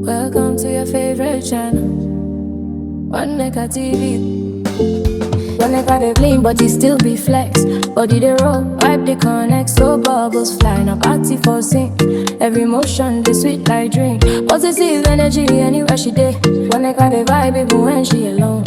Welcome to your favorite channel, One Neka TV. One Neka they clean, but he still be flex. Body they roll, vibe they connect, so bubbles fly. No party for sing. Every motion they sweet like drink. Positive energy anywhere she dey. One Neka they vibe even when she alone.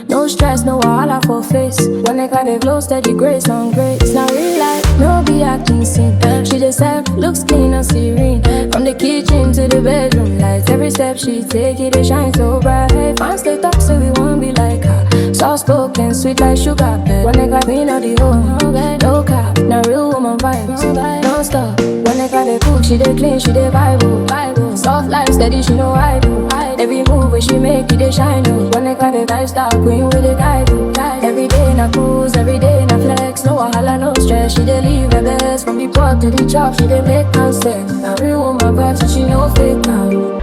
No stress, no wahala for face. One Neka they glow, steady grace on grace. Now real life, no be acting scene. She just self looks clean and serene. From the kitchen to the bedroom lights, every step she take it, they shine so bright. Fans they talk so we won't be like her. Soft spoken, sweet like sugar pet. One Neka queen of the home, no cap. Now real woman vibes, non stop. One Neka they cook, she they clean, she they vibe. Soft life steady, she know I do. Every move where she make it, they shine. One Neka they lifestyle queen with the guide. Every day na cruise, every day na flex. No wahala, no stress, she they live her best. From the pot to the chop, she they make sense. Now real woman vibes, so she no fake now.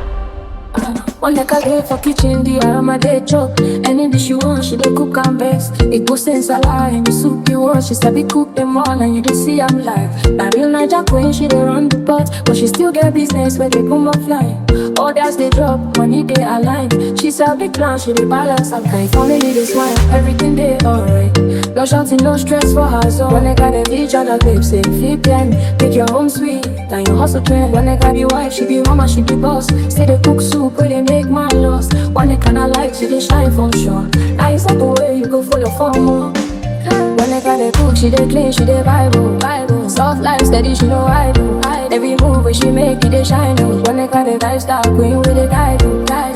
One Neka dey for kitchen, the aroma they chop. Any dish you want, she dey cook and best. It goes in salad and the soup you want. She sabi cook them all and you dey see I'm live. Na real Naija queen, she dey run the pot, but she still get business where they come up fly. Orders they drop, money they align. She sabi plan, she dey balance and kind. Family they smile, everything they alright. No shouting, no stress for her zone. One Neka dey each other babe, say flip them, make your home sweet. Then you hustle trend. One Neka be wife, she be mama, she be boss. Say they cook soup, where they make my loss. One Neka na light, she dey shine from sure. Now it's not the way you go for your phone more. One Neka they cook, she dey clean, she dey vibe. Soft life steady, she know I do. Every move where she make it, they shine. One Neka they lifestyle queen with the guide.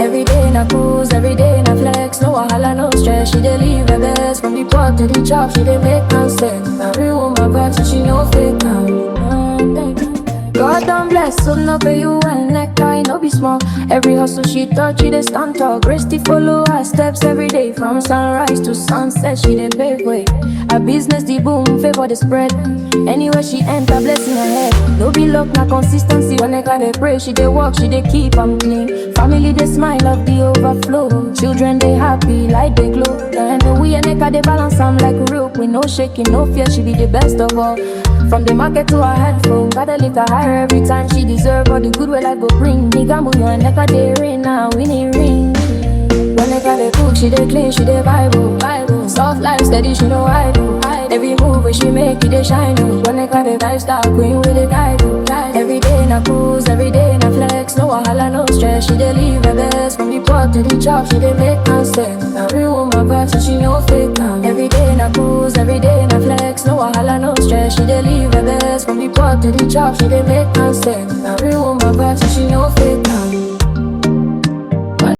Every day na cruise, every day na flex. No wahala, no stress, she dey live her best. From the pot to the chop, she dey make sense. Now real woman vibes, so she no fake now. God don't bless, so no pay you well, Neka, no be small. Every hustle she touch, she dey stand tall. Grace to follow her steps every day. From sunrise to sunset, she dey pave way. Her business the boom, favor the spread. Anywhere she enter, blessing her head. No be luck, na consistency. One Neka they pray, she dey walk, she dey keep am clean. Family they smile of the overflow. Children they happy, light they glow. And we and Neka they balance am like a rope. With no shaking, no fear, she be the best of all. From the market to her headphone, gotta lift her higher every time she deserve all the good way life go bring. Nigga move you and Neka they rain now, winning ring. One Neka they cook, she they clean, she they vibe. Soft life steady, she know I do. Every move where she make it, they shine. One Neka they lifestyle queen with the guide. Every day na cruise, every day na flex. No wahala, no stress, she they live her best. From the pot to the chop, she they make sense. Now real woman vibes, so she no fake now. Every day na cruise, every day na flex. No wahala, no stress, she they live her best. From the pot to the chop, she they make sense.